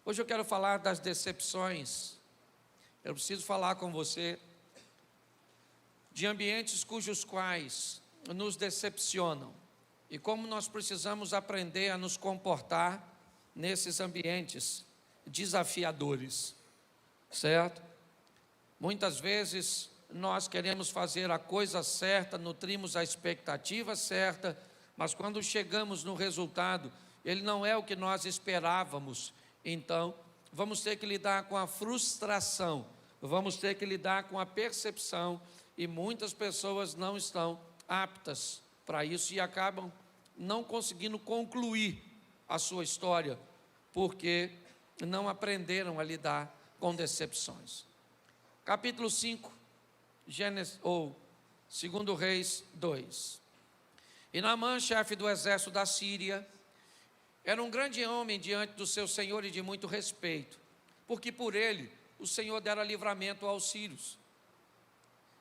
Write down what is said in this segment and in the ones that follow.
Hoje eu quero falar das decepções. Eu preciso falar com você de ambientes cujos quais nos decepcionam e como nós precisamos aprender a nos comportar nesses ambientes desafiadores, certo? Muitas vezes nós queremos fazer a coisa certa, nutrimos a expectativa certa, mas quando chegamos no resultado, ele não é o que nós esperávamos. Então, vamos ter que lidar com a frustração, vamos ter que lidar com a percepção, e muitas pessoas não estão aptas para isso e acabam não conseguindo concluir a sua história, porque não aprenderam a lidar com decepções. Capítulo 5, Gênesis, ou 2 Reis 2. E Naamã, chefe do exército da Síria, era um grande homem diante do seu senhor e de muito respeito, porque por ele o Senhor dera livramento aos sírios.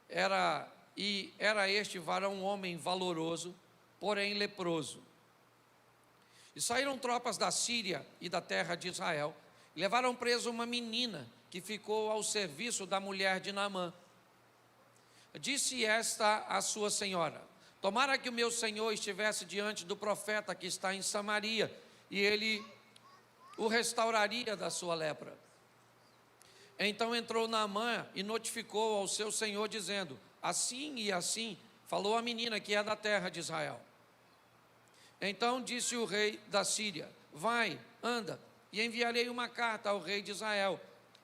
Era este varão um homem valoroso, porém leproso. E saíram tropas da Síria e da terra de Israel, e levaram preso uma menina que ficou ao serviço da mulher de Naamã. Disse esta à sua senhora: tomara que o meu senhor estivesse diante do profeta que está em Samaria, e ele o restauraria da sua lepra. Então entrou Naamã e notificou ao seu senhor, dizendo: assim e assim falou a menina que é da terra de Israel. Então disse o rei da Síria: vai, anda, e enviarei uma carta ao rei de Israel.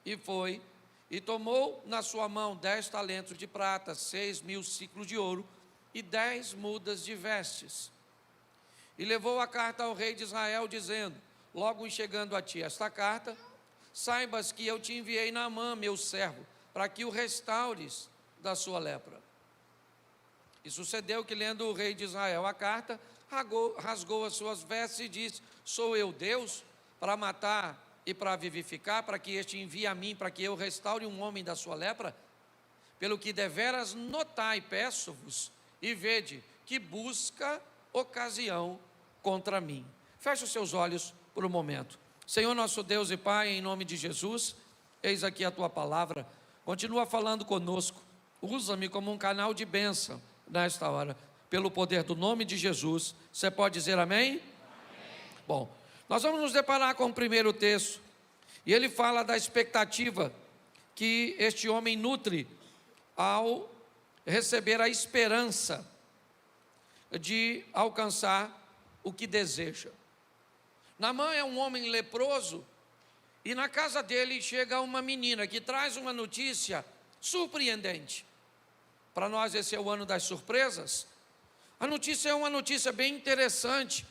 E foi, e tomou na sua mão 10 talentos de prata, 6.000 ciclos de ouro e 10 mudas de vestes. E levou a carta ao rei de Israel, dizendo: logo em chegando a ti esta carta, saibas que eu te enviei Naamã, meu servo, para que o restaures da sua lepra. E sucedeu que, lendo o rei de Israel a carta, rasgou as suas vestes e disse: sou eu Deus para matar e para vivificar, para que este envie a mim, para que eu restaure um homem da sua lepra? Pelo que deveras notai, peço-vos, e vede que busca ocasião contra mim. Feche os seus olhos por um momento. Senhor nosso Deus e Pai, em nome de Jesus, eis aqui a Tua palavra, continua falando conosco, usa-me como um canal de bênção nesta hora, pelo poder do nome de Jesus. Você pode dizer amém? Amém. Bom, nós vamos nos deparar com o primeiro texto, e ele fala da expectativa que este homem nutre ao receber a esperança de alcançar o que deseja. Naamã é um homem leproso, e na casa dele chega uma menina que traz uma notícia surpreendente. Para nós esse é o ano das surpresas. A notícia é uma notícia bem interessante,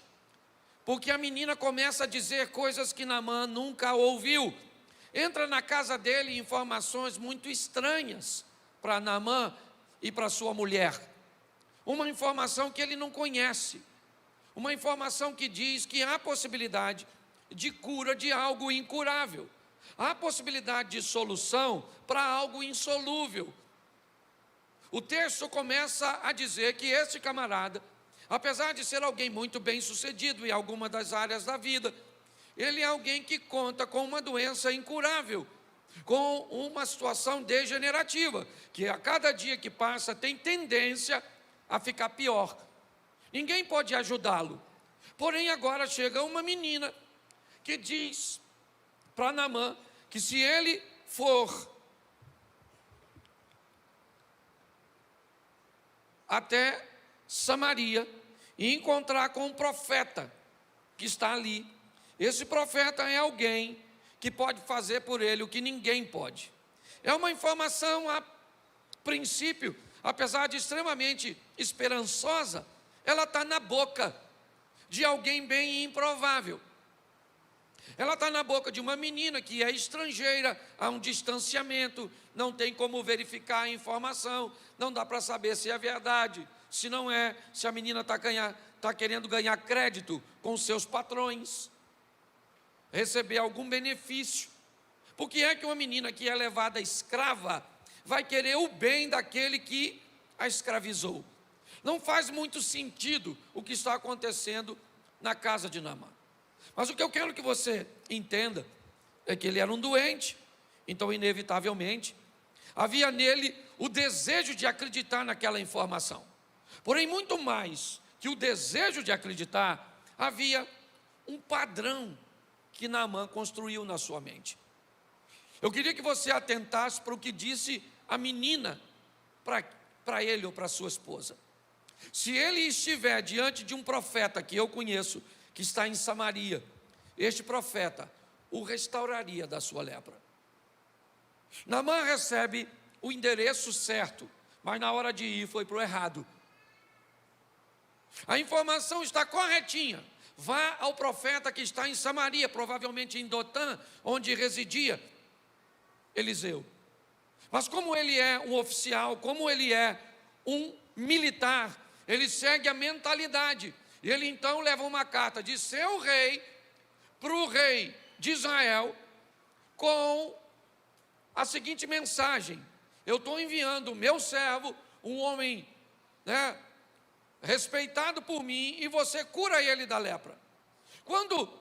porque a menina começa a dizer coisas que Naamã nunca ouviu. Entra na casa dele informações muito estranhas para Naamã e para sua mulher. Uma informação que ele não conhece. Uma informação que diz que há possibilidade de cura de algo incurável. Há possibilidade de solução para algo insolúvel. O texto começa a dizer que esse camarada, apesar de ser alguém muito bem sucedido em alguma das áreas da vida, ele é alguém que conta com uma doença incurável, com uma situação degenerativa, que a cada dia que passa tem tendência a ficar pior. Ninguém pode ajudá-lo. Porém, agora chega uma menina que diz para Naamã que se ele for até Samaria e encontrar com um profeta que está ali, esse profeta é alguém que pode fazer por ele o que ninguém pode. É uma informação, a princípio, apesar de extremamente esperançosa, ela está na boca de alguém bem improvável. Ela está na boca de uma menina que é estrangeira, há um distanciamento, não tem como verificar a informação, não dá para saber se é verdade, se não é, se a menina está querendo ganhar crédito com seus patrões, receber algum benefício. Por que é que uma menina que é levada escrava vai querer o bem daquele que a escravizou? Não faz muito sentido o que está acontecendo na casa de Naamã. Mas o que eu quero que você entenda é que ele era um doente, então inevitavelmente havia nele o desejo de acreditar naquela informação. Porém, muito mais que o desejo de acreditar, havia um padrão que Naamã construiu na sua mente. Eu queria que você atentasse para o que disse a menina para ele ou para sua esposa. Se ele estiver diante de um profeta que eu conheço, que está em Samaria, este profeta o restauraria da sua lepra. Naamã recebe o endereço certo, mas na hora de ir foi para o errado. A informação está corretinha. Vá ao profeta que está em Samaria, provavelmente em Dotã, onde residia Eliseu. Mas como ele é um oficial, como ele é um militar, ele segue a mentalidade. E ele então leva uma carta de seu rei para o rei de Israel com a seguinte mensagem: eu estou enviando o meu servo, um homem, respeitado por mim, e você cura ele da lepra. Quando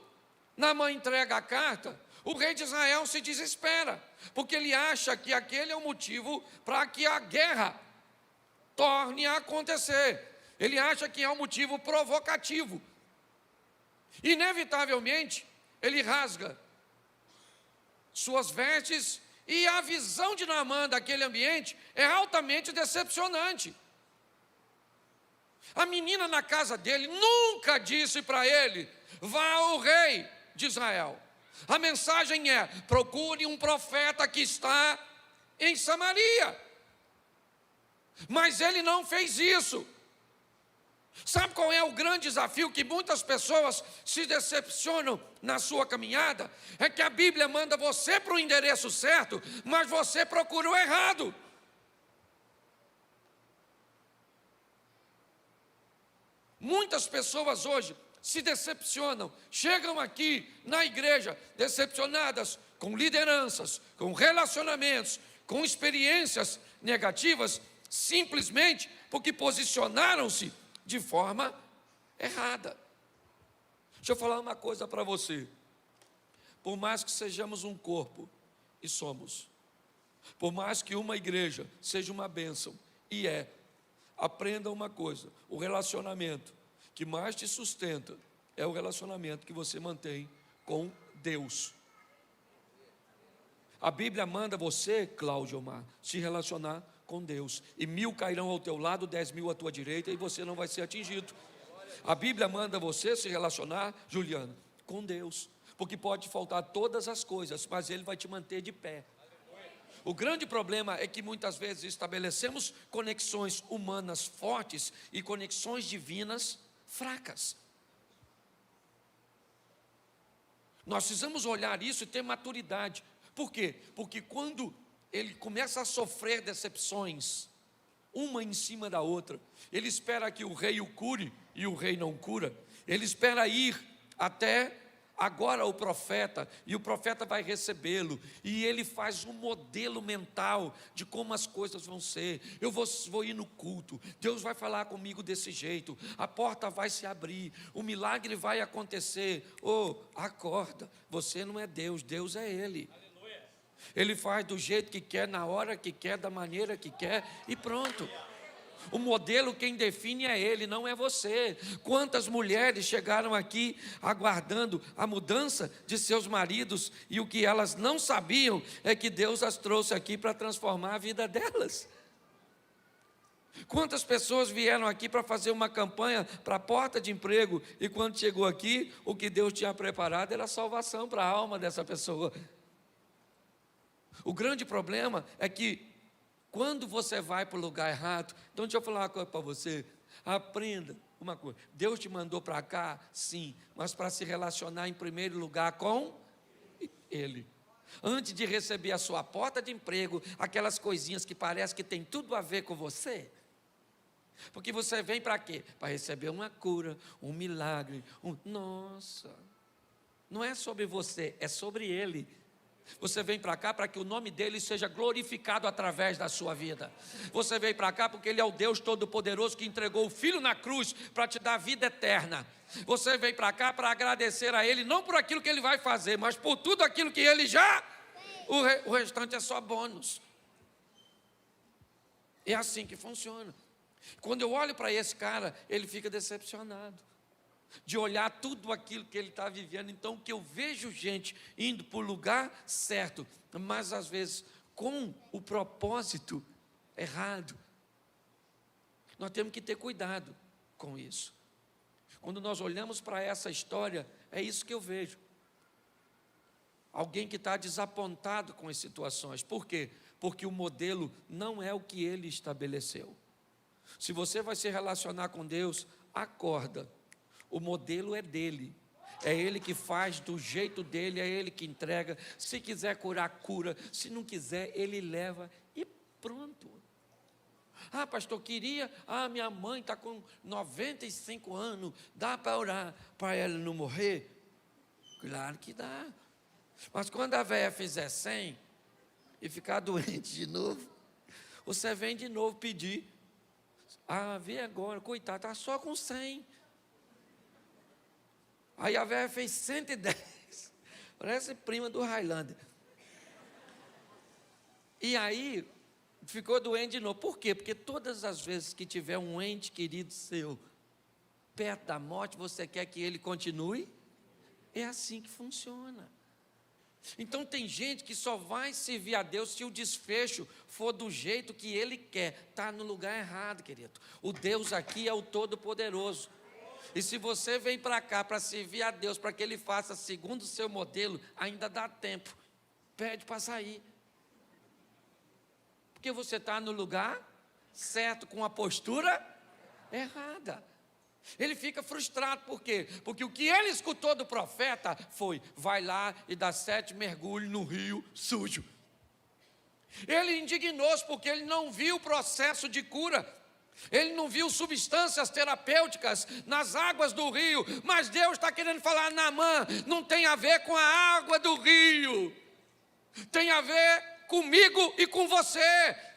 Naamã entrega a carta, o rei de Israel se desespera, porque ele acha que aquele é o motivo para que a guerra torne a acontecer. Ele acha que é um motivo provocativo. Inevitavelmente, ele rasga suas vestes, e a visão de Naamã daquele ambiente é altamente decepcionante. A menina na casa dele nunca disse para ele: vá ao rei de Israel. A mensagem é: procure um profeta que está em Samaria. Mas ele não fez isso. Sabe qual é o grande desafio que muitas pessoas se decepcionam na sua caminhada? É que a Bíblia manda você para o endereço certo, mas você procura o errado. Muitas pessoas hoje se decepcionam, chegam aqui na igreja decepcionadas com lideranças, com relacionamentos, com experiências negativas, simplesmente porque posicionaram-se de forma errada. Deixa eu falar uma coisa para você. Por mais que sejamos um corpo, e somos, por mais que uma igreja seja uma bênção, e aprenda uma coisa: o relacionamento que mais te sustenta é o relacionamento que você mantém com Deus. A Bíblia manda você, Cláudio Omar, se relacionar com Deus. E 1000 cairão ao teu lado, 10.000 à tua direita, e você não vai ser atingido. A Bíblia manda você se relacionar, Juliano, com Deus. Porque pode faltar todas as coisas, mas Ele vai te manter de pé. O grande problema é que muitas vezes estabelecemos conexões humanas fortes e conexões divinas fracas. Nós precisamos olhar isso e ter maturidade. Por quê? Porque quando ele começa a sofrer decepções, uma em cima da outra, ele espera que o rei o cure e o rei não cura. Ele espera ir até agora o profeta, e o profeta vai recebê-lo, e ele faz um modelo mental de como as coisas vão ser. Eu vou ir no culto, Deus vai falar comigo desse jeito, a porta vai se abrir, o milagre vai acontecer. Acorda, você não é Deus, Deus é Ele. Ele faz do jeito que quer, na hora que quer, da maneira que quer, e pronto. O modelo quem define é Ele, não é você. Quantas mulheres chegaram aqui aguardando a mudança de seus maridos, e o que elas não sabiam é que Deus as trouxe aqui para transformar a vida delas. Quantas pessoas vieram aqui para fazer uma campanha para a porta de emprego, e quando chegou aqui, o que Deus tinha preparado era salvação para a alma dessa pessoa. O grande problema é que quando você vai para o lugar errado, então deixa eu falar uma coisa para você, aprenda uma coisa: Deus te mandou para cá, sim, mas para se relacionar em primeiro lugar com Ele. Antes de receber a sua porta de emprego, aquelas coisinhas que parece que tem tudo a ver com você, porque você vem para quê? Para receber uma cura, um milagre, nossa, não é sobre você, é sobre Ele. Você vem para cá para que o nome dele seja glorificado através da sua vida. Você veio para cá porque ele é o Deus Todo-Poderoso que entregou o Filho na cruz para te dar vida eterna. Você veio para cá para agradecer a ele, não por aquilo que ele vai fazer, mas por tudo aquilo que ele já... O restante é só bônus. É assim que funciona. Quando eu olho para esse cara, ele fica decepcionado de olhar tudo aquilo que ele está vivendo. Então, que eu vejo gente indo para o lugar certo, mas às vezes com o propósito errado. Nós temos que ter cuidado com isso. Quando nós olhamos para essa história, é isso que eu vejo. Alguém que está desapontado com as situações. Por quê? Porque o modelo não é o que ele estabeleceu. Se você vai se relacionar com Deus, acorda. O modelo é dele. É ele que faz do jeito dele, é ele que entrega. Se quiser curar, cura. Se não quiser, ele leva e pronto. Ah, pastor, queria... Ah, minha mãe está com 95 anos. Dá para orar para ela não morrer? Claro que dá. Mas quando a velha fizer 100 e ficar doente de novo, você vem de novo pedir. Ah, vê agora, coitado, está só com 100. Aí a velha fez 110. Parece prima do Highlander. E aí, ficou doente de novo. Por quê? Porque todas as vezes que tiver um ente querido seu perto da morte, você quer que ele continue? É assim que funciona. Então tem gente que só vai servir a Deus se o desfecho for do jeito que ele quer. Está no lugar errado, querido. O Deus aqui é o Todo-Poderoso. E se você vem para cá para servir a Deus, para que ele faça segundo o seu modelo, ainda dá tempo. Pede para sair. Porque você está no lugar certo, com a postura errada. Ele fica frustrado, por quê? Porque o que ele escutou do profeta foi: vai lá e dá 7 mergulhos no rio sujo. Ele indignou-se porque ele não viu o processo de cura. Ele não viu substâncias terapêuticas nas águas do rio. Mas Deus está querendo falar: Naamã, não tem a ver com a água do rio. Tem a ver comigo e com você.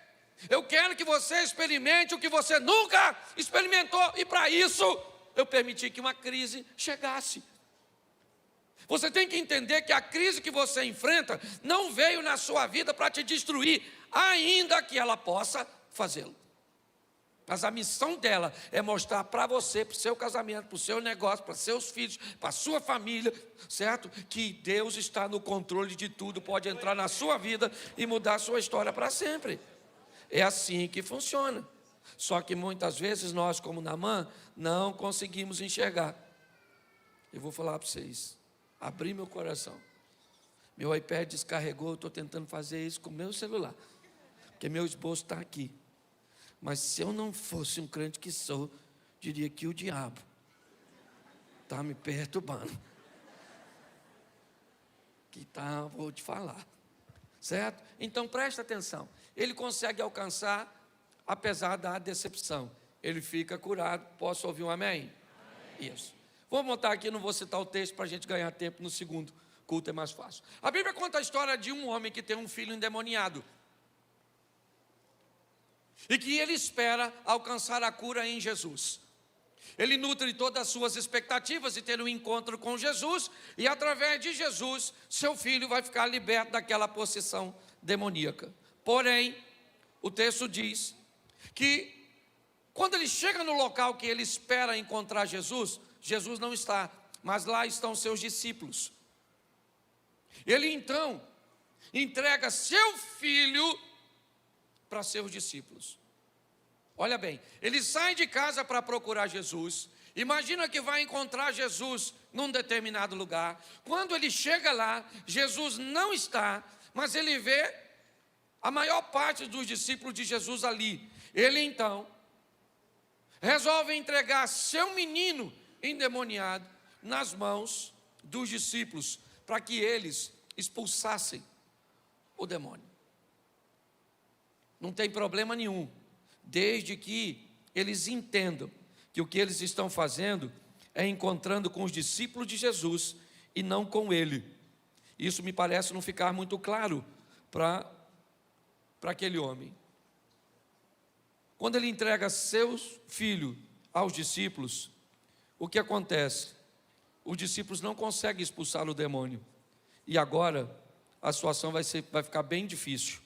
Eu quero que você experimente o que você nunca experimentou. E para isso, eu permiti que uma crise chegasse. Você tem que entender que a crise que você enfrenta não veio na sua vida para te destruir, ainda que ela possa fazê-lo. Mas a missão dela é mostrar para você, para o seu casamento, para o seu negócio, para seus filhos, para a sua família, certo? Que Deus está no controle de tudo, pode entrar na sua vida e mudar a sua história para sempre. É assim que funciona. Só que muitas vezes nós, como Naamã, não conseguimos enxergar. Eu vou falar para vocês, abrir meu coração. Meu iPad descarregou, eu estou tentando fazer isso com o meu celular, porque meu esboço está aqui. Mas se eu não fosse um crente que sou, diria que o diabo está me perturbando. Que tá, vou te falar. Certo? Então presta atenção. Ele consegue alcançar, apesar da decepção. Ele fica curado. Posso ouvir um amém? Amém. Isso. Vou montar aqui, não vou citar o texto para a gente ganhar tempo no segundo culto, é mais fácil. A Bíblia conta a história de um homem que tem um filho endemoniado. E que ele espera alcançar a cura em Jesus. Ele nutre todas as suas expectativas de ter um encontro com Jesus. E através de Jesus, seu filho vai ficar liberto daquela possessão demoníaca. Porém, o texto diz que quando ele chega no local que ele espera encontrar Jesus, Jesus não está, mas lá estão seus discípulos. Ele então entrega seu filho para seus discípulos. Olha bem, ele sai de casa para procurar Jesus. Imagina que vai encontrar Jesus num determinado lugar. Quando ele chega lá, Jesus não está, mas ele vê a maior parte dos discípulos de Jesus ali. Ele então resolve entregar seu menino endemoniado nas mãos dos discípulos, para que eles expulsassem o demônio. Não tem problema nenhum, desde que eles entendam que o que eles estão fazendo é encontrando com os discípulos de Jesus e não com ele. Isso me parece não ficar muito claro para aquele homem. Quando ele entrega seu filho aos discípulos, o que acontece? Os discípulos não conseguem expulsar o demônio. E agora a situação vai ficar bem difícil.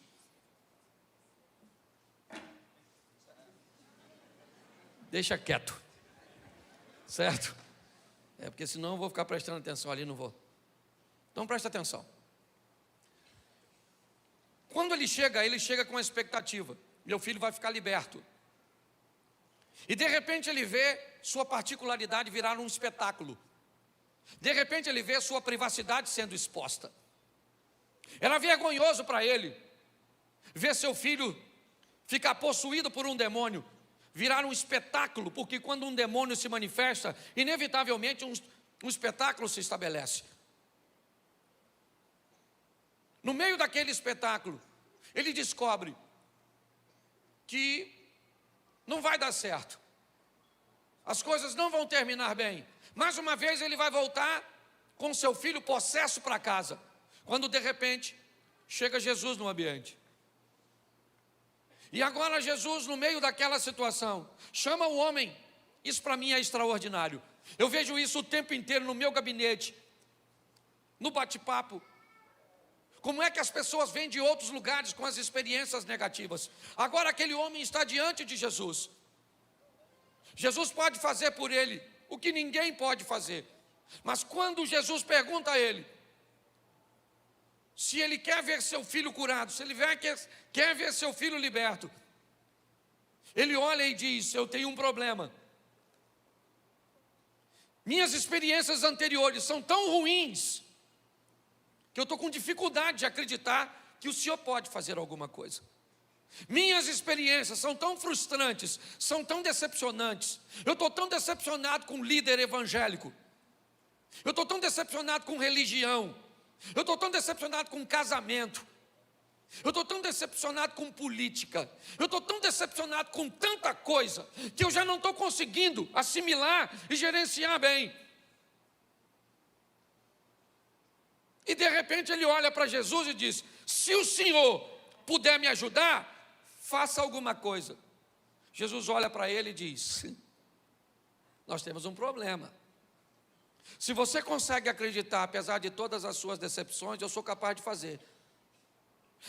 Deixa quieto. Certo? Porque senão eu vou ficar prestando atenção ali, não vou. Então presta atenção. Quando ele chega com a expectativa: meu filho vai ficar liberto. E de repente ele vê sua particularidade virar um espetáculo. De repente ele vê sua privacidade sendo exposta. Era vergonhoso para ele ver seu filho ficar possuído por um demônio, virar um espetáculo, porque quando um demônio se manifesta, inevitavelmente um espetáculo se estabelece. No meio daquele espetáculo, ele descobre que não vai dar certo, as coisas não vão terminar bem. Mais uma vez ele vai voltar com seu filho possesso para casa, quando de repente chega Jesus no ambiente. E agora Jesus, no meio daquela situação, chama o homem. Isso para mim é extraordinário. Eu vejo isso o tempo inteiro no meu gabinete, no bate-papo. Como é que as pessoas vêm de outros lugares com as experiências negativas? Agora aquele homem está diante de Jesus. Jesus pode fazer por ele o que ninguém pode fazer. Mas quando Jesus pergunta a ele se ele quer ver seu filho curado, se ele quer ver seu filho liberto, ele olha e diz: eu tenho um problema. Minhas experiências anteriores são tão ruins que eu estou com dificuldade de acreditar que o Senhor pode fazer alguma coisa. Minhas experiências são tão frustrantes, são tão decepcionantes. Eu estou tão decepcionado com líder evangélico. Eu estou tão decepcionado com religião. Eu estou tão decepcionado com casamento. Eu estou tão decepcionado com política. Eu estou tão decepcionado com tanta coisa que eu já não estou conseguindo assimilar e gerenciar bem. E de repente ele olha para Jesus e diz: se o Senhor puder me ajudar, faça alguma coisa. Jesus olha para ele e diz: nós temos um problema. Se você consegue acreditar, apesar de todas as suas decepções, eu sou capaz de fazer.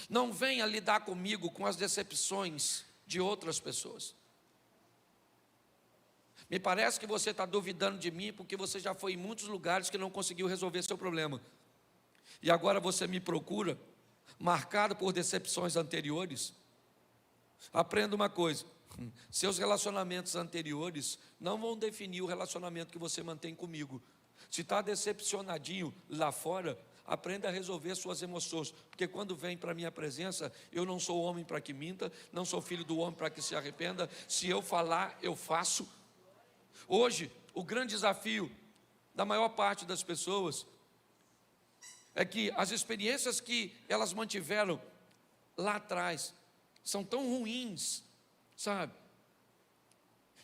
Não venha lidar comigo com as decepções de outras pessoas. Me parece que você está duvidando de mim porque você já foi em muitos lugares que não conseguiu resolver seu problema. E agora você me procura, marcado por decepções anteriores. Aprenda uma coisa: seus relacionamentos anteriores não vão definir o relacionamento que você mantém comigo. Se está decepcionadinho lá fora, aprenda a resolver suas emoções, porque quando vem para a minha presença, eu não sou homem para que minta, não sou filho do homem para que se arrependa. Se eu falar, eu faço. Hoje, o grande desafio da maior parte das pessoas é que as experiências que elas mantiveram lá atrás são tão ruins, sabe?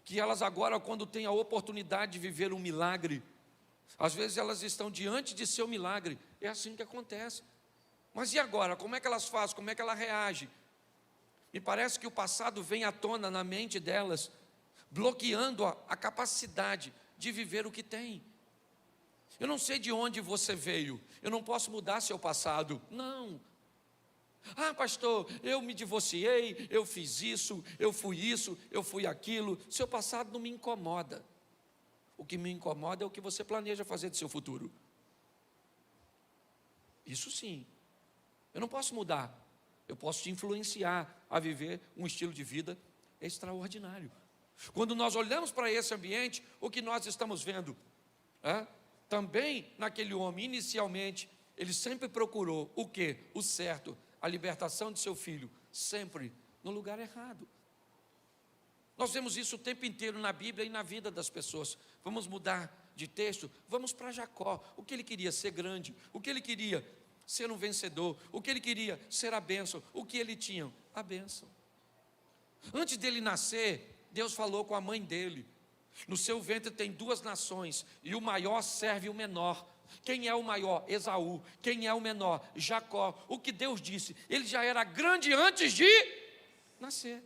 Que elas agora, quando têm a oportunidade de viver um milagre, às vezes elas estão diante de seu milagre. É assim que acontece. Mas e agora? Como é que elas fazem? Como é que ela reage? Me parece que o passado vem à tona na mente delas, bloqueando a capacidade de viver o que tem. Eu não sei de onde você veio, eu não posso mudar seu passado. Não. Ah, pastor, eu me divorciei, eu fiz isso, eu fui aquilo. Seu passado não me incomoda. O que me incomoda é o que você planeja fazer de seu futuro. Isso sim. Eu não posso mudar. Eu posso te influenciar a viver um estilo de vida extraordinário. Quando nós olhamos para esse ambiente, o que nós estamos vendo? Também naquele homem, inicialmente, ele sempre procurou o quê? O certo, a libertação de seu filho, sempre no lugar errado. Nós vemos isso o tempo inteiro na Bíblia e na vida das pessoas. Vamos mudar de texto? Vamos para Jacó. O que ele queria? Ser grande. O que ele queria? Ser um vencedor. O que ele queria? Ser a bênção. O que ele tinha? A bênção. Antes dele nascer, Deus falou com a mãe dele: no seu ventre tem 2 nações, e o maior serve o menor. Quem é o maior? Esaú. Quem é o menor? Jacó. O que Deus disse? Ele já era grande antes de nascer.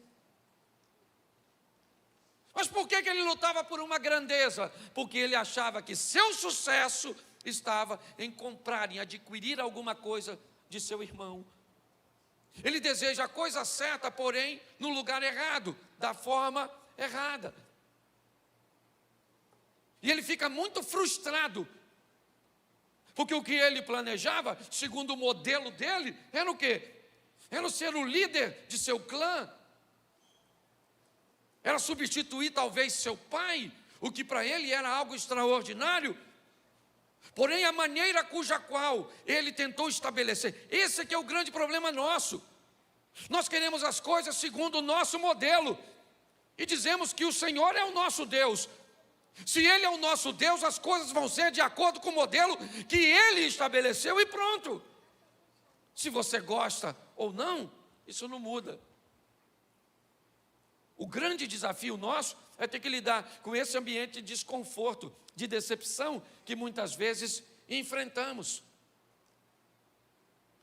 Mas por que ele lutava por uma grandeza? Porque ele achava que seu sucesso estava em comprar, em adquirir alguma coisa de seu irmão. Ele deseja a coisa certa, porém, no lugar errado, da forma errada. E ele fica muito frustrado, porque o que ele planejava, segundo o modelo dele, era o quê? Era ser o líder de seu clã. Era substituir talvez seu pai, o que para ele era algo extraordinário. Porém, a maneira cuja qual ele tentou estabelecer, esse é que é o grande problema nosso. Nós queremos as coisas segundo o nosso modelo, e dizemos que o Senhor é o nosso Deus. Se Ele é o nosso Deus, as coisas vão ser de acordo com o modelo que Ele estabeleceu e pronto. Se você gosta ou não, isso não muda. O grande desafio nosso é ter que lidar com esse ambiente de desconforto, de decepção, que muitas vezes enfrentamos.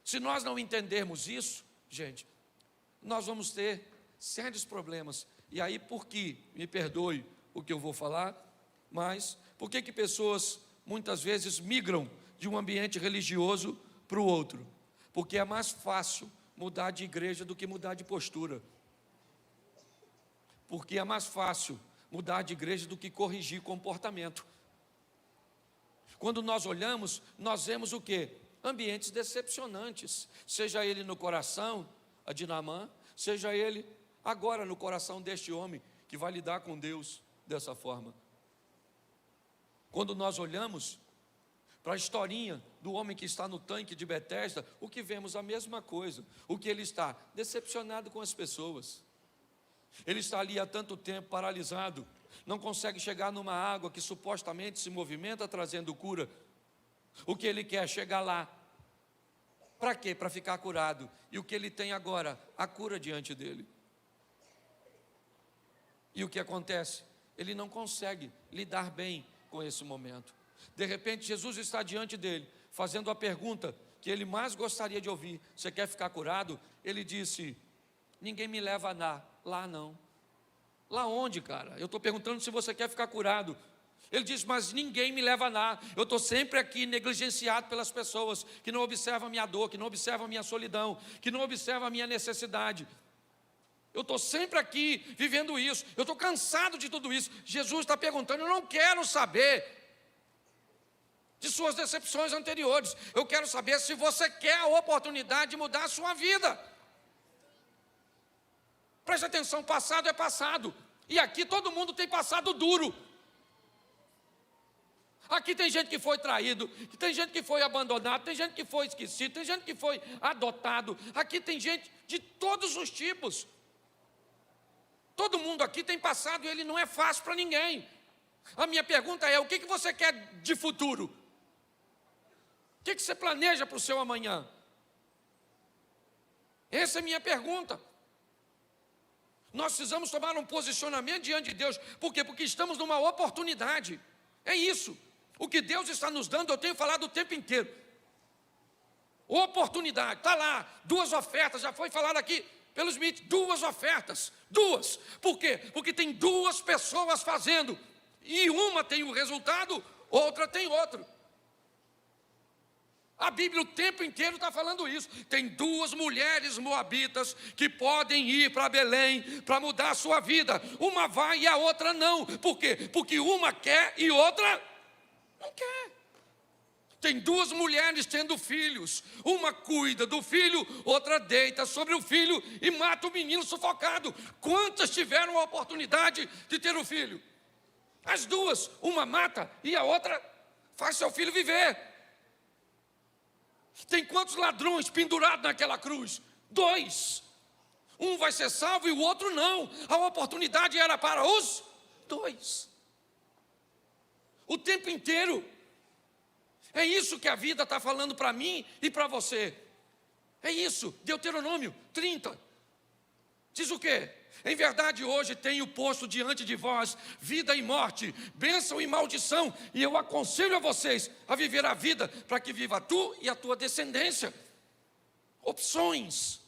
Se nós não entendermos isso, gente, nós vamos ter sérios problemas. E aí, por que, me perdoe o que eu vou falar, mas por que pessoas muitas vezes migram de um ambiente religioso para o outro? Porque é mais fácil mudar de igreja do que mudar de postura. Porque é mais fácil mudar de igreja do que corrigir comportamento. Quando nós olhamos, nós vemos o quê? Ambientes decepcionantes. Seja ele no coração, a de Naamã, seja ele agora no coração deste homem que vai lidar com Deus dessa forma. Quando nós olhamos para a historinha do homem que está no tanque de Betesda, o que vemos? A mesma coisa. O que ele está? Decepcionado com as pessoas. Ele está ali há tanto tempo paralisado, não consegue chegar numa água que supostamente se movimenta trazendo cura. O que ele quer? Chegar lá. Para quê? Para ficar curado. E o que ele tem agora? A cura diante dele. E o que acontece? Ele não consegue lidar bem com esse momento. De repente, Jesus está diante dele, fazendo a pergunta que ele mais gostaria de ouvir: você quer ficar curado? Ele disse: ninguém me leva lá não. Lá onde, cara? Eu estou perguntando se você quer ficar curado. Ele diz: mas ninguém me leva lá. Eu estou sempre aqui negligenciado pelas pessoas que não observam a minha dor, que não observam a minha solidão, que não observam a minha necessidade. Eu estou sempre aqui vivendo isso. Eu estou cansado de tudo isso. Jesus está perguntando: eu não quero saber de suas decepções anteriores. Eu quero saber se você quer a oportunidade de mudar a sua vida. Preste atenção, passado é passado. E aqui todo mundo tem passado duro. Aqui tem gente que foi traído, tem gente que foi abandonado, tem gente que foi esquecido, tem gente que foi adotado. Aqui tem gente de todos os tipos. Todo mundo aqui tem passado e ele não é fácil para ninguém. A minha pergunta é: o que você quer de futuro? O que você planeja para o seu amanhã? Essa é a minha pergunta. Nós precisamos tomar um posicionamento diante de Deus. Por quê? Porque estamos numa oportunidade. É isso. O que Deus está nos dando, eu tenho falado o tempo inteiro. Oportunidade, está lá, 2 ofertas, já foi falado aqui pelo Smith, 2 ofertas, 2. Por quê? Porque tem 2 pessoas fazendo, e uma tem um resultado, outra tem outro. A Bíblia o tempo inteiro está falando isso. Tem 2 mulheres moabitas que podem ir para Belém para mudar a sua vida. Uma vai e a outra não. Por quê? Porque uma quer e outra não quer. Tem 2 mulheres tendo filhos. Uma cuida do filho, outra deita sobre o filho e mata o menino sufocado. Quantas tiveram a oportunidade de ter o filho? As 2. Uma mata e a outra faz seu filho viver. Tem quantos ladrões pendurados naquela cruz? 2. Um vai ser salvo e o outro não. A oportunidade era para os 2. O tempo inteiro. É isso que a vida está falando para mim e para você. É isso. Deuteronômio 30. Diz o quê? Em verdade, hoje tenho posto diante de vós vida e morte, bênção e maldição, e eu aconselho a vocês a viver a vida, para que viva tu e a tua descendência. Opções.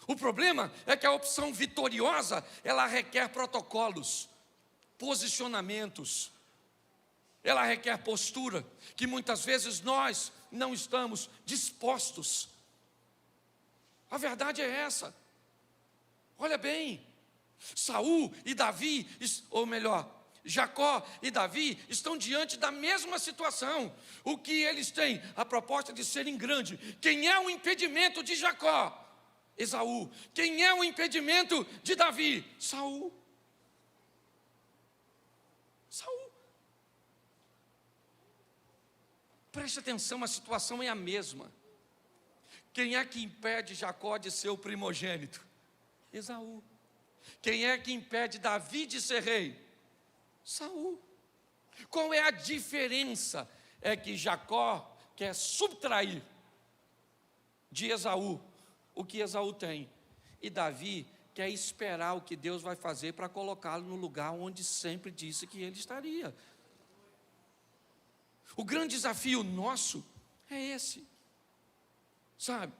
O problema é que a opção vitoriosa, ela requer protocolos, posicionamentos, ela requer postura, que muitas vezes nós não estamos dispostos. A verdade é essa. Olha bem, Saul e Davi, ou melhor, Jacó e Davi estão diante da mesma situação. O que eles têm? A proposta de serem grandes. Quem é o impedimento de Jacó? Esaú. Quem é o impedimento de Davi? Saul. Saul. Preste atenção, a situação é a mesma. Quem é que impede Jacó de ser o primogênito? Esaú. Quem é que impede Davi de ser rei? Saul. Qual é a diferença? É que Jacó quer subtrair de Esaú o que Esaú tem, e Davi quer esperar o que Deus vai fazer para colocá-lo no lugar onde sempre disse que ele estaria. O grande desafio nosso é esse, sabe?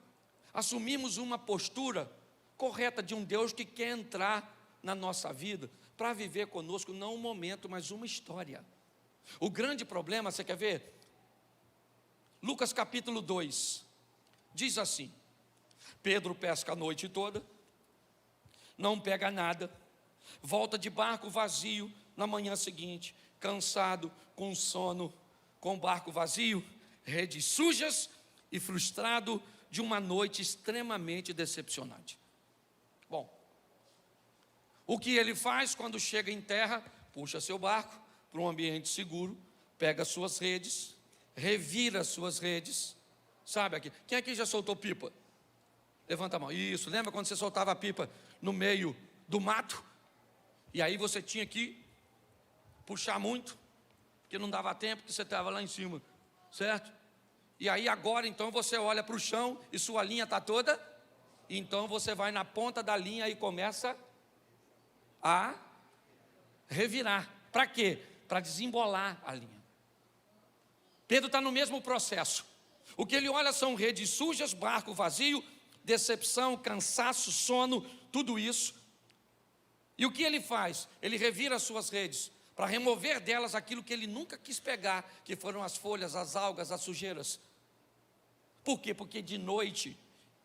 Assumimos uma postura correta de um Deus que quer entrar na nossa vida para viver conosco, não um momento, mas uma história. O grande problema, você quer ver? Lucas capítulo 2, diz assim: Pedro pesca a noite toda, não pega nada, volta de barco vazio na manhã seguinte, cansado, com sono, com o barco vazio, redes sujas e frustrado de uma noite extremamente decepcionante. Bom, o que ele faz quando chega em terra? Puxa seu barco para um ambiente seguro, pega suas redes, revira suas redes. Sabe aqui? Quem aqui já soltou pipa? Levanta a mão. Isso, lembra quando você soltava a pipa no meio do mato? E aí você tinha que puxar muito, porque não dava tempo, porque você estava lá em cima, certo? E aí agora então você olha para o chão e sua linha está toda, então você vai na ponta da linha e começa a revirar. Para quê? Para desembolar a linha. Pedro está no mesmo processo. O que ele olha são redes sujas, barco vazio, decepção, cansaço, sono, tudo isso. E o que ele faz? Ele revira as suas redes para remover delas aquilo que ele nunca quis pegar, que foram as folhas, as algas, as sujeiras. Por quê? Porque de noite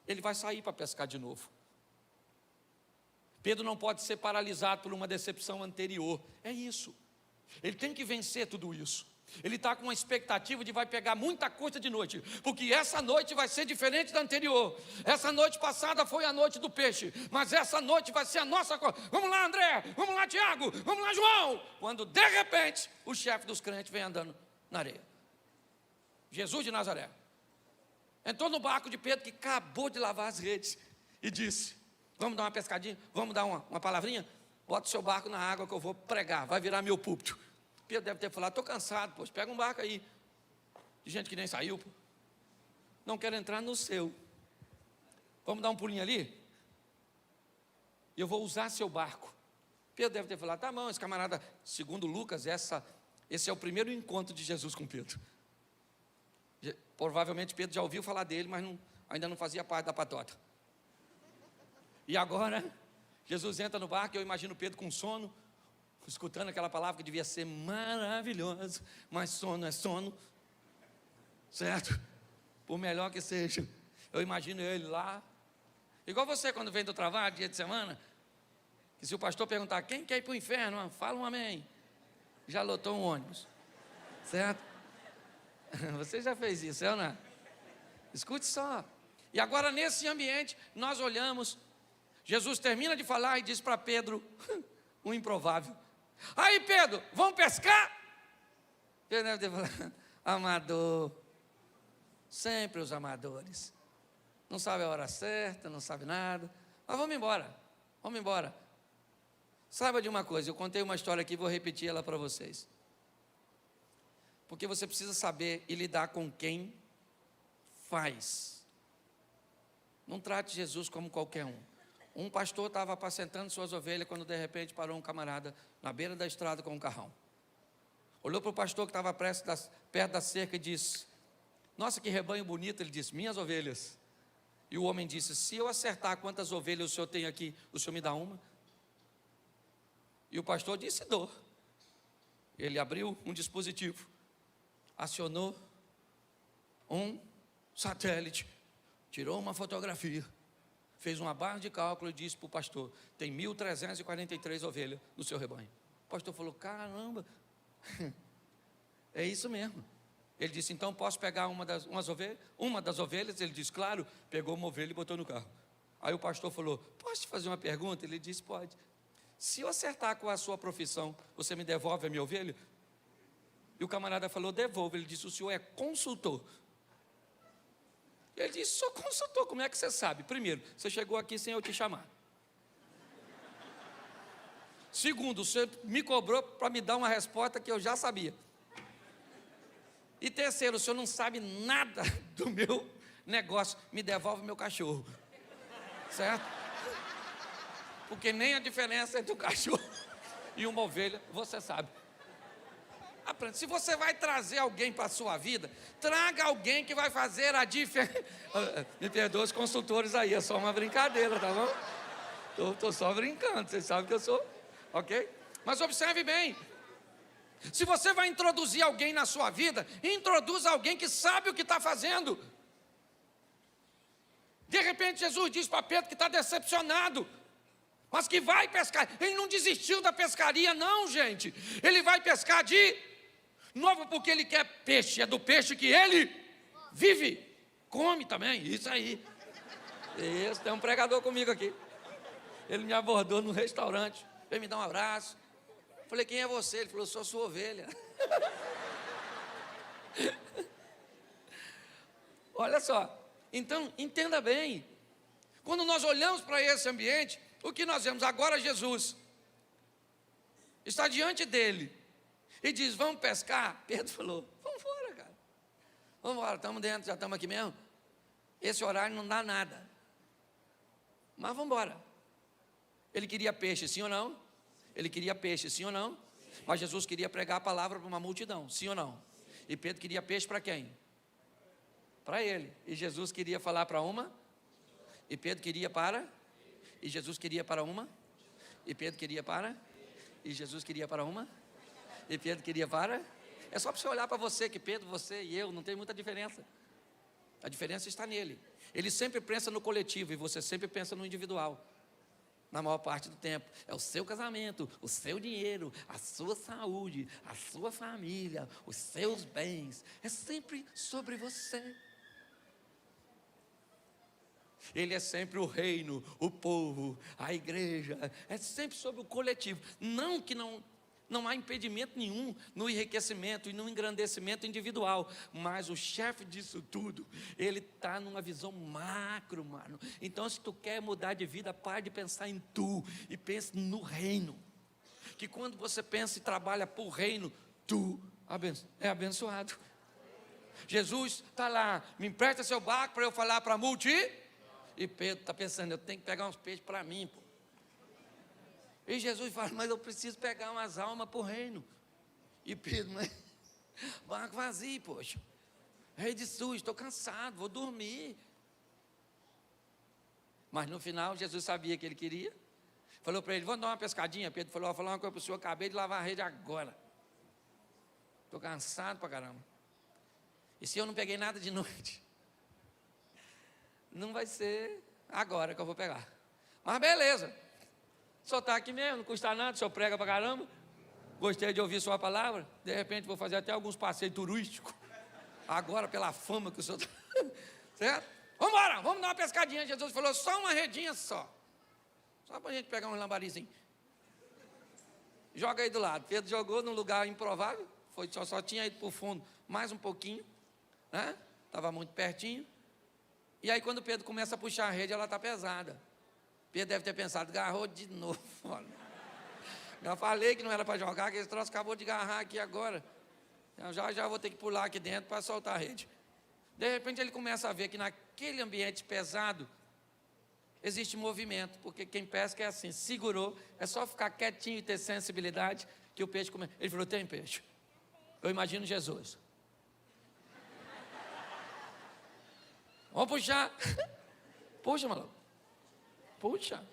ele vai sair para pescar de novo. Pedro não pode ser paralisado por uma decepção anterior. É isso. Ele tem que vencer tudo isso. Ele está com uma expectativa de vai pegar muita coisa de noite, porque essa noite vai ser diferente da anterior. Essa noite passada foi a noite do peixe, mas essa noite vai ser a nossa. Vamos lá, André, vamos lá, Tiago, vamos lá, João. Quando de repente o chefe dos crentes vem andando na areia, Jesus de Nazaré, entrou no barco de Pedro, que acabou de lavar as redes, e disse: vamos dar uma pescadinha, vamos dar uma palavrinha? Bota o seu barco na água que eu vou pregar, vai virar meu púlpito. Pedro deve ter falado: estou cansado, pois pega um barco aí. De gente que nem saiu, pô. Não quero entrar no seu. Vamos dar um pulinho ali? E eu vou usar seu barco. Pedro deve ter falado: tá bom, esse camarada. Segundo Lucas, esse é o primeiro encontro de Jesus com Pedro. Provavelmente Pedro já ouviu falar dele, mas ainda não fazia parte da patota. E agora, Jesus entra no barco, eu imagino Pedro com sono, escutando aquela palavra que devia ser maravilhosa, mas sono é sono, certo? Por melhor que seja. Eu imagino ele lá, igual você quando vem do trabalho, dia de semana, que se o pastor perguntar: quem quer ir para o inferno? Fala um amém. Já lotou um ônibus, certo? Você já fez isso, é ou não? Escute só. E agora nesse ambiente, nós olhamos, Jesus termina de falar e diz para Pedro um improvável: aí Pedro, vamos pescar? Pedro deve ter falado: amador, sempre os amadores, não sabe a hora certa, não sabe nada, mas vamos embora. Saiba de uma coisa, eu contei uma história aqui, vou repetir ela para vocês, porque você precisa saber e lidar com quem faz. Não trate Jesus como qualquer um. Um pastor estava apacentando suas ovelhas quando de repente parou um camarada na beira da estrada com um carrão. Olhou para o pastor que estava perto da cerca e disse: nossa, que rebanho bonito. Ele disse: minhas ovelhas. E o homem disse: se eu acertar quantas ovelhas o senhor tem aqui, o senhor me dá uma? E o pastor disse: dou. Ele abriu um dispositivo, acionou um satélite, tirou uma fotografia, fez uma barra de cálculo e disse para o pastor: tem 1.343 ovelhas no seu rebanho. O pastor falou: caramba, é isso mesmo. Ele disse: então posso pegar uma das ovelhas? Ele disse: claro. Pegou uma ovelha e botou no carro. Aí o pastor falou: posso te fazer uma pergunta? Ele disse: pode. Se eu acertar com a sua profissão, você me devolve a minha ovelha? E o camarada falou: devolvo. Ele disse: o senhor é consultor? Ele disse: sou consultor. Como é que você sabe? Primeiro, você chegou aqui sem eu te chamar. Segundo, você me cobrou para me dar uma resposta que eu já sabia. E terceiro, o senhor não sabe nada do meu negócio, me devolve meu cachorro. Certo? Porque nem a diferença entre o cachorro e uma ovelha, você sabe. Aprenda. Se você vai trazer alguém para a sua vida, traga alguém que vai fazer a diferença. Me perdoa os consultores aí, é só uma brincadeira, tá bom? Estou só brincando, vocês sabem que eu sou, ok? Mas observe bem. Se você vai introduzir alguém na sua vida, introduza alguém que sabe o que está fazendo. De repente Jesus diz para Pedro que está decepcionado, mas que vai pescar. Ele não desistiu da pescaria não, gente. Ele vai pescar de novo porque ele quer peixe. É do peixe que ele vive, come também, isso aí. Isso, tem um pregador comigo aqui. Ele me abordou no restaurante, veio me dar um abraço. Falei: quem é você? Ele falou: sou sua ovelha. Olha só, então entenda bem, quando nós olhamos para esse ambiente, o que nós vemos agora? Jesus está diante dele e diz: vamos pescar? Pedro falou: vamos embora, cara, vamos embora, estamos dentro, já estamos aqui mesmo, esse horário não dá nada, mas vamos embora. Ele queria peixe, sim ou não? Ele queria peixe, sim ou não? Mas Jesus queria pregar a palavra para uma multidão, sim ou não? E Pedro queria peixe para quem? Para ele. E Jesus queria falar para uma? E Pedro queria para? E Jesus queria para uma? E Pedro queria para? E Jesus queria para uma? E Pedro queria para? É só para você olhar para você, que Pedro, você e eu, não tem muita diferença. A diferença está nele. Ele sempre pensa no coletivo e você sempre pensa no individual. Na maior parte do tempo, é o seu casamento, o seu dinheiro, a sua saúde, a sua família, os seus bens, é sempre sobre você. Ele é sempre o reino, o povo, a igreja, é sempre sobre o coletivo. Não que não há impedimento nenhum no enriquecimento e no engrandecimento individual, mas o chefe disso tudo, ele está numa visão macro, mano. Então, se tu quer mudar de vida, pare de pensar em tu e pense no reino. Que quando você pensa e trabalha por reino, tu é abençoado. Jesus está lá: me empresta seu barco para eu falar para a multidão. E Pedro está pensando: eu tenho que pegar uns peixes para mim, pô. E Jesus fala: mas eu preciso pegar umas almas para o reino. E Pedro: mas barco vazio, poxa, rei de sujo, estou cansado, vou dormir. Mas no final Jesus sabia que ele queria, falou para ele: vamos dar uma pescadinha. Pedro falou: vou falar uma coisa para o senhor, acabei de lavar a rede agora, estou cansado para caramba, e se eu não peguei nada de noite, não vai ser agora que eu vou pegar. Mas beleza, o senhor está aqui mesmo, não custa nada, o senhor prega para caramba, gostei de ouvir sua palavra, de repente vou fazer até alguns passeios turísticos, agora pela fama que o senhor está, certo? Vamos embora, vamos dar uma pescadinha. Jesus falou: só uma redinha só para a gente pegar um lambarizinho, joga aí do lado. Pedro jogou num lugar improvável, só tinha ido para o fundo mais um pouquinho, né? Estava muito pertinho. E aí quando Pedro começa a puxar a rede, ela está pesada. Pedro deve ter pensado: agarrou de novo. Já falei que não era para jogar, que esse troço acabou de agarrar aqui agora. Eu já vou ter que pular aqui dentro para soltar a rede. De repente ele começa a ver que naquele ambiente pesado, existe movimento, porque quem pesca é assim, segurou, é só ficar quietinho e ter sensibilidade que o peixe come. Ele falou, tem peixe. Eu imagino Jesus. Vamos puxar. Puxa, maluco. Puxa.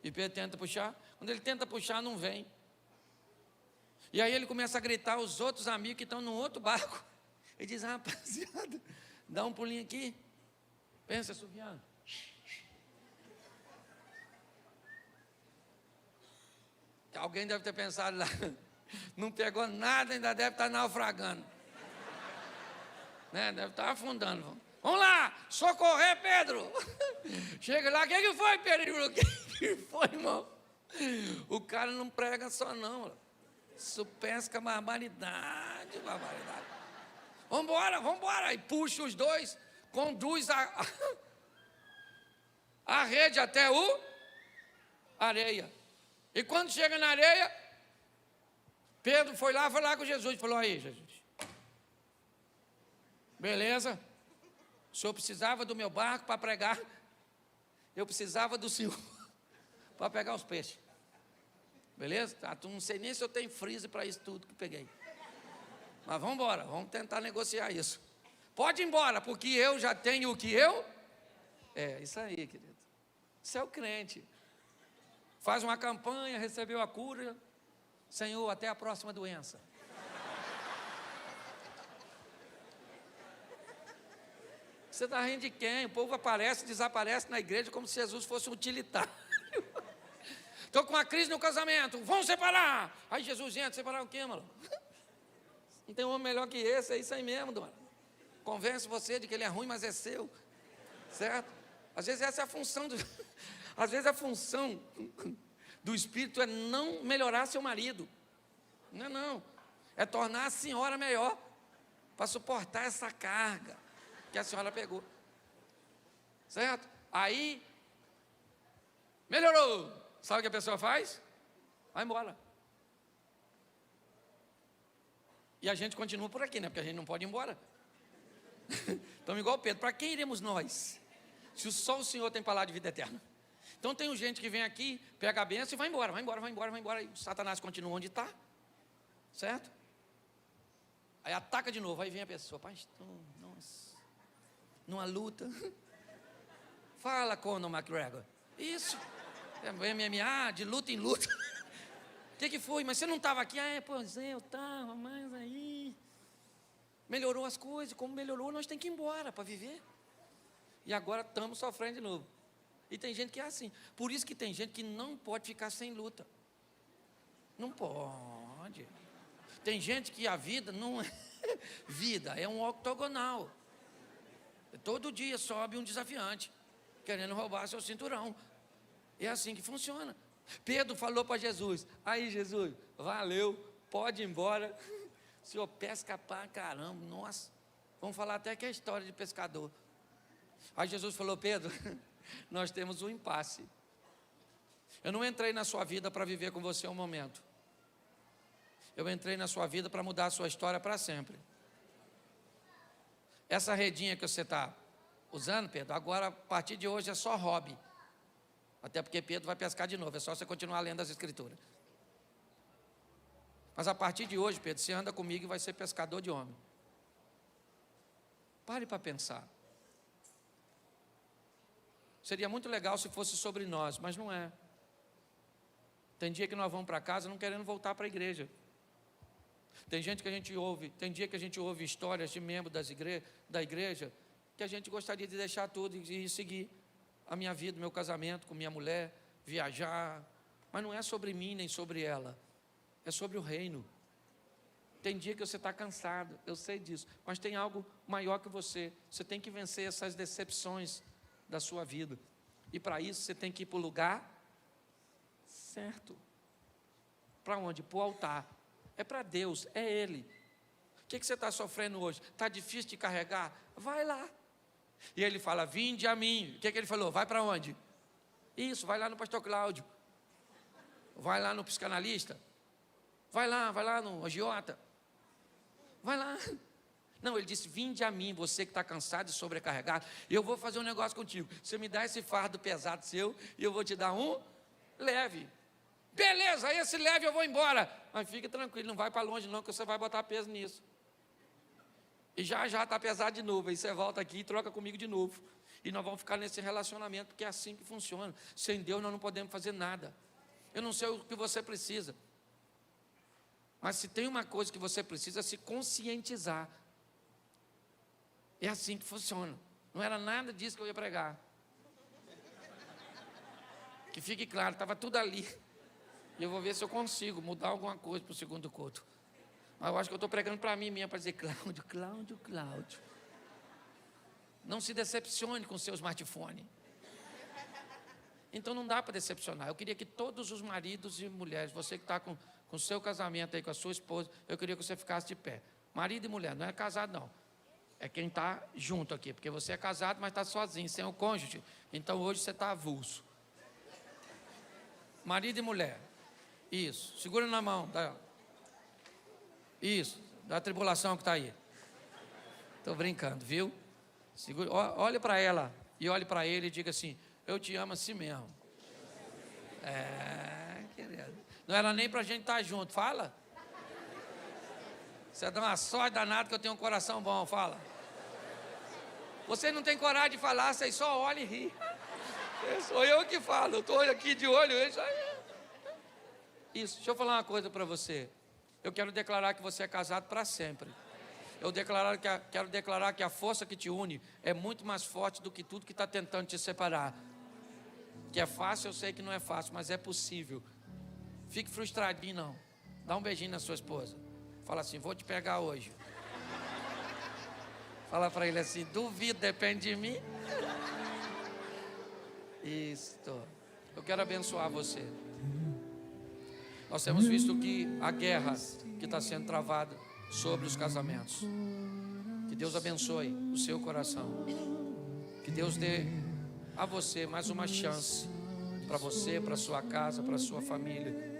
E Pedro tenta puxar. Quando ele tenta puxar, não vem. E aí ele começa a gritar aos outros amigos que estão num outro barco. Ele diz, rapaziada, dá um pulinho aqui. Pensa, subiando. Alguém deve ter pensado lá, não pegou nada, ainda deve estar naufragando. Né? Deve estar afundando. Vamos lá, socorrer, Pedro. Chega lá, o que foi, Pedro? Ele falou, o que foi, irmão? O cara não prega só não. Isso pesca barbaridade. Vamos embora. E puxa os dois, conduz a rede até o areia. E quando chega na areia, Pedro foi lá com Jesus. Falou, aí, Jesus. Beleza? O senhor precisava do meu barco para pregar. Eu precisava do senhor para pegar os peixes. Beleza? Tá, não sei nem se eu tenho freezer para isso tudo que peguei. Mas vamos embora, vamos tentar negociar isso. Pode ir embora, porque eu já tenho o que eu... É, isso aí, querido. Isso é o crente. Faz uma campanha, recebeu a cura. Senhor, até a próxima doença. Você está rindo de quem? O povo aparece, desaparece na igreja como se Jesus fosse um utilitário. Estou com uma crise no casamento, vamos separar. Aí Jesus entra, separar o quê, mano? Não tem um homem melhor que esse, é isso aí mesmo, mano. Convence você de que ele é ruim, mas é seu. Certo? Às vezes essa é a função do... Às vezes a função do Espírito é não melhorar seu marido. Não. É tornar a senhora melhor para suportar essa carga que a senhora pegou. Certo? Aí, melhorou. Sabe o que a pessoa faz? Vai embora. E a gente continua por aqui, né? Porque a gente não pode ir embora. Estamos igual Pedro. Para quem iremos nós? Se só o Senhor tem palavra de vida eterna. Então tem gente que vem aqui, pega a benção e vai embora. E o Satanás continua onde está. Certo? Aí ataca de novo. Aí vem a pessoa. Pastor, nossa. Numa luta. Fala, Conor McGregor. Isso. É MMA, de luta em luta. O que foi? Mas você não estava aqui? Pois é, eu estava, mas aí... Melhorou as coisas. Como melhorou, nós temos que ir embora para viver. E agora estamos sofrendo de novo. E tem gente que é assim. Por isso que tem gente que não pode ficar sem luta. Não pode. Tem gente que a vida não é vida, é um octogonal. Todo dia sobe um desafiante, querendo roubar seu cinturão. É assim que funciona. Pedro falou para Jesus, aí Jesus, valeu, pode ir embora. O senhor pesca pra caramba, nossa. Vamos falar até que é história de pescador. Aí Jesus falou, Pedro, nós temos um impasse. Eu não entrei na sua vida para viver com você um momento. Eu entrei na sua vida para mudar a sua história para sempre. Essa redinha que você está usando, Pedro, agora a partir de hoje é só hobby. Até porque Pedro vai pescar de novo, é só você continuar lendo as escrituras. Mas a partir de hoje, Pedro, você anda comigo e vai ser pescador de homem. Pare para pensar. Seria muito legal se fosse sobre nós, mas não é. Tem dia que nós vamos para casa não querendo voltar para a igreja. Tem dia que a gente ouve histórias de membros da igreja que a gente gostaria de deixar tudo e seguir a minha vida, meu casamento com minha mulher, viajar. Mas não é sobre mim nem sobre ela, é sobre o reino. Tem dia que você está cansado, eu sei disso, mas tem algo maior que você. Você tem que vencer essas decepções da sua vida. E para isso você tem que ir para o lugar certo. Para onde? Para o altar. É para Deus, é Ele. O que você está sofrendo hoje? Está difícil de carregar? Vai lá. E ele fala, vinde a mim. O que ele falou? Vai para onde? Isso, vai lá no pastor Cláudio. Vai lá no psicanalista. Vai lá no agiota. Vai lá. Não, ele disse: vinde a mim, você que está cansado e sobrecarregado, eu vou fazer um negócio contigo. Você me dá esse fardo pesado seu e eu vou te dar um leve. Beleza, esse leve eu vou embora. Mas fique tranquilo, não vai para longe não, que você vai botar peso nisso. E já está pesado de novo. Aí você volta aqui e troca comigo de novo. E nós vamos ficar nesse relacionamento, porque é assim que funciona. Sem Deus nós não podemos fazer nada. Eu não sei o que você precisa. Mas se tem uma coisa que você precisa, é se conscientizar. É assim que funciona. Não era nada disso que eu ia pregar. Que fique claro, estava tudo ali. E eu vou ver se eu consigo mudar alguma coisa para o segundo culto. Mas eu acho que eu estou pregando para mim mesmo, para dizer: Cláudio, Cláudio, Cláudio. Não se decepcione com o seu smartphone. Então não dá para decepcionar. Eu queria que todos os maridos e mulheres, você que está com o seu casamento aí, com a sua esposa, eu queria que você ficasse de pé. Marido e mulher, não é casado não. É quem está junto aqui, porque você é casado, mas está sozinho, sem o cônjuge. Então hoje você está avulso. Marido e mulher. Isso. Segura na mão. Isso. Da tribulação que está aí. Estou brincando, viu? Segura, olhe para ela e olhe para ele e diga assim: eu te amo assim mesmo. Querido. Não era nem para a gente estar junto. Fala. Você dá uma sorte danada que eu tenho um coração bom. Fala. Você não tem coragem de falar, você só olha e ri. Sou eu que falo. Eu estou aqui de olho. Isso. Deixa eu falar uma coisa para você. Eu quero declarar que você é casado para sempre. Quero declarar que a força que te une é muito mais forte do que tudo que está tentando te separar. Que é fácil, eu sei que não é fácil, mas é possível. Fique frustradinho não. Dá um beijinho na sua esposa. Fala assim: vou te pegar hoje. Fala para ele assim: duvido, depende de mim. Isto. Eu quero abençoar você. Nós temos visto que a guerra que está sendo travada sobre os casamentos. Que Deus abençoe o seu coração. Que Deus dê a você mais uma chance. Para você, para sua casa, para sua família.